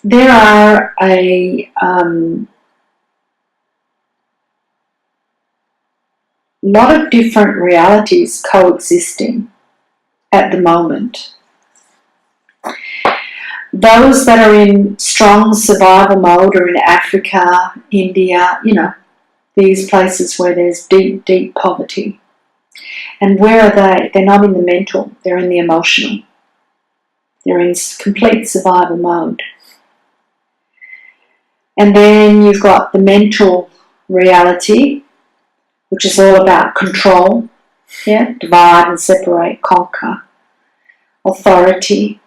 there are a lot of different realities coexisting at the moment. Those that are in strong survival mode are in Africa, India, these places where there's deep, deep poverty. And where are they? They're not in the mental, they're in the emotional. They're in complete survival mode. And then you've got the mental reality, which is all about control, divide and separate, conquer, authority.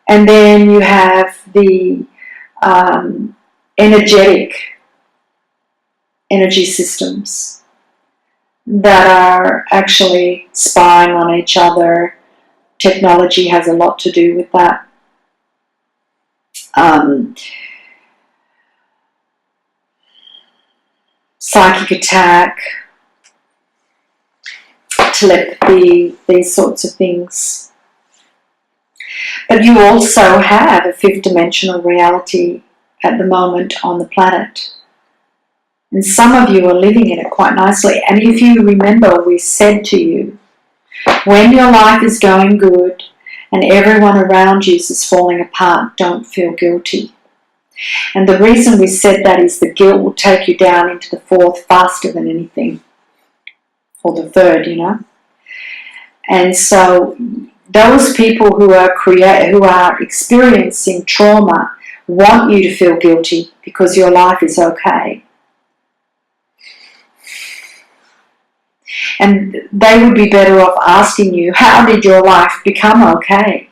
And then you have the energy systems that are actually spying on each other. Technology has a lot to do with that. Psychic attack, telepathy, these sorts of things. But you also have a fifth dimensional reality at the moment on the planet. And some of you are living in it quite nicely. And if you remember, we said to you, when your life is going good and everyone around you is falling apart, don't feel guilty. And the reason we said that is the guilt will take you down into the fourth faster than anything, or the third, And so those people who are experiencing trauma want you to feel guilty because your life is okay. And they would be better off asking you, how did your life become okay?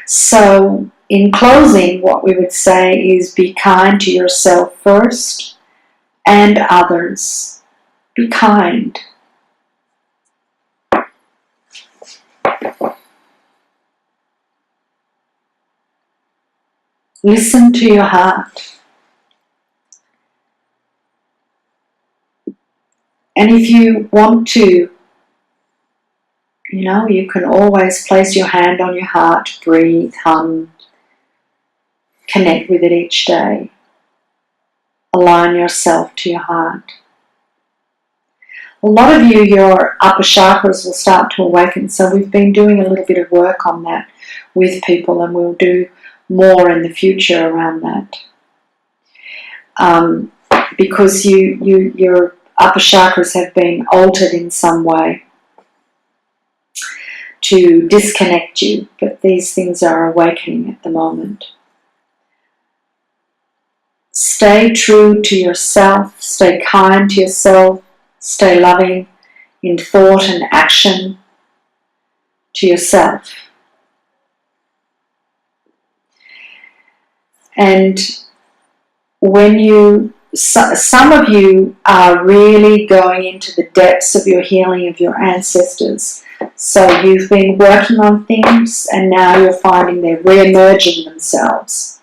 So, in closing, what we would say is be kind to yourself first and others. Be kind. Listen to your heart. And if you want to, you can always place your hand on your heart, breathe, hum, connect with it each day. Align yourself to your heart. A lot of you, your upper chakras will start to awaken, so we've been doing a little bit of work on that with people, and we'll do more in the future around that. Because your upper chakras have been altered in some way to disconnect you, but these things are awakening at the moment. Stay true to yourself, stay kind to yourself, stay loving in thought and action to yourself. And when some of you are really going into the depths of your healing of your ancestors. So you've been working on things and now you're finding they're re-emerging themselves.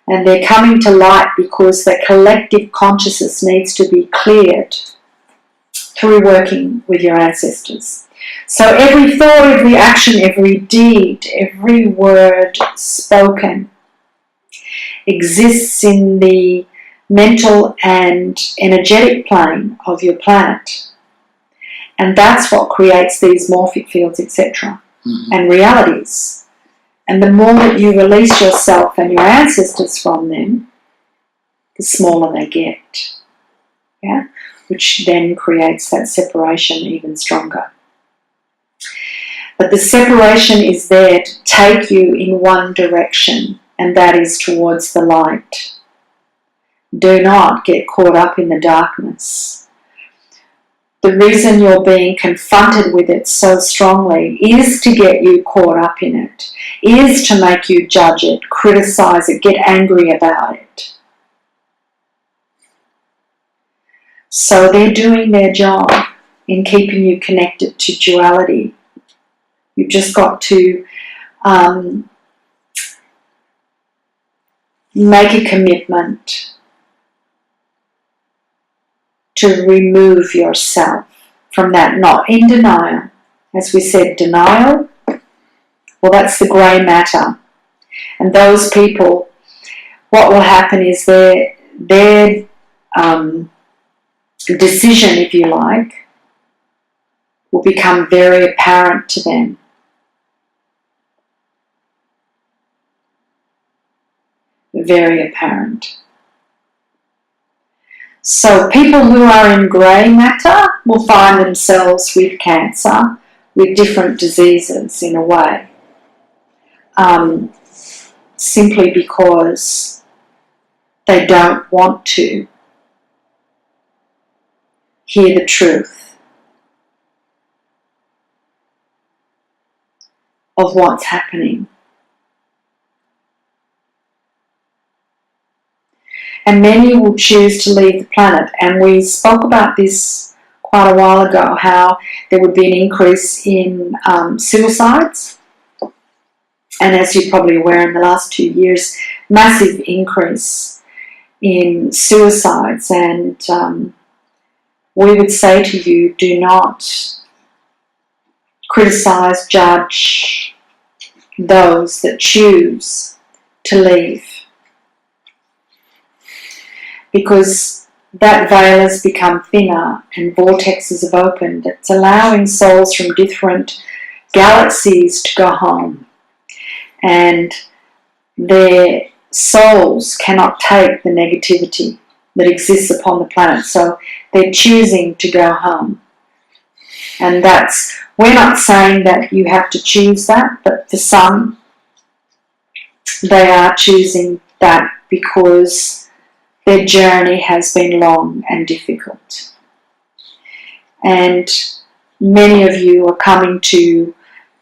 And they're coming to light because the collective consciousness needs to be cleared through working with your ancestors. So every thought, every action, every deed, every word spoken exists in the mental and energetic plane of your planet. And that's what creates these morphic fields, etc. And realities. And the more that you release yourself and your ancestors from them, the smaller they get. Yeah? Which then creates that separation even stronger. But the separation is there to take you in one direction, and that is towards the light. Do not get caught up in the darkness. The reason you're being confronted with it so strongly is to get you caught up in it, is to make you judge it, criticize it, get angry about it. So they're doing their job in keeping you connected to duality. You've just got to make a commitment to remove yourself from that, not in denial. As we said, denial Well, that's the grey matter. And those people, what will happen is their decision, if you like, will become very apparent to them. Very apparent. So people who are in grey matter will find themselves with cancer, with different diseases in a way, simply because they don't want to hear the truth of what's happening. And many will choose to leave the planet. And we spoke about this quite a while ago, how there would be an increase in suicides. And as you're probably aware, in the last 2 years, massive increase in suicides. And we would say to you, do not criticise, judge those that choose to leave. Because that veil has become thinner and vortexes have opened. It's allowing souls from different galaxies to go home. And their souls cannot take the negativity that exists upon the planet. So they're choosing to go home. And we're not saying that you have to choose that, but for some, they are choosing that because their journey has been long and difficult. And many of you are coming to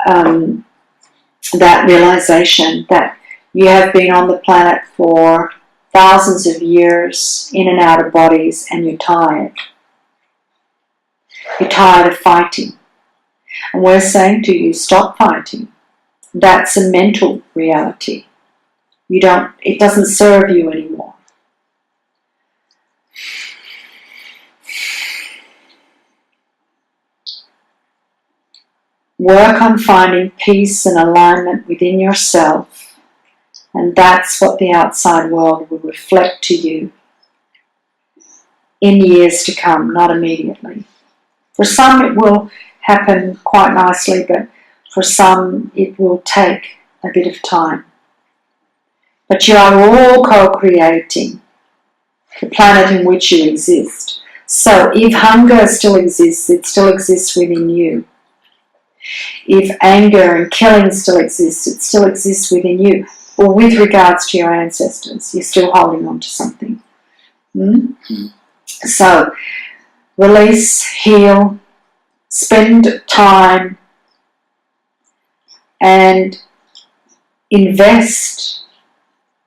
that realization that you have been on the planet for thousands of years, in and out of bodies, and you're tired. You're tired of fighting. And we're saying to you, stop fighting. That's a mental reality. It doesn't serve you anymore. Work on finding peace and alignment within yourself, and that's what the outside world will reflect to you in years to come, not immediately. For some it will happen quite nicely, but for some it will take a bit of time. But you are all co-creating the planet in which you exist. So if hunger still exists, it still exists within you. If anger and killing still exists, it still exists within you. Or with regards to your ancestors, you're still holding on to something. So release, heal, spend time and invest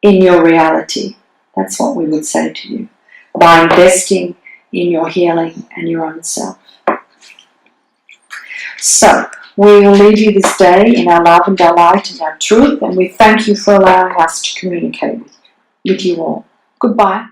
in your reality. That's what we would say to you, by investing in your healing and your own self. So we will leave you this day in our love and our light and our truth, and we thank you for allowing us to communicate with you all. Goodbye.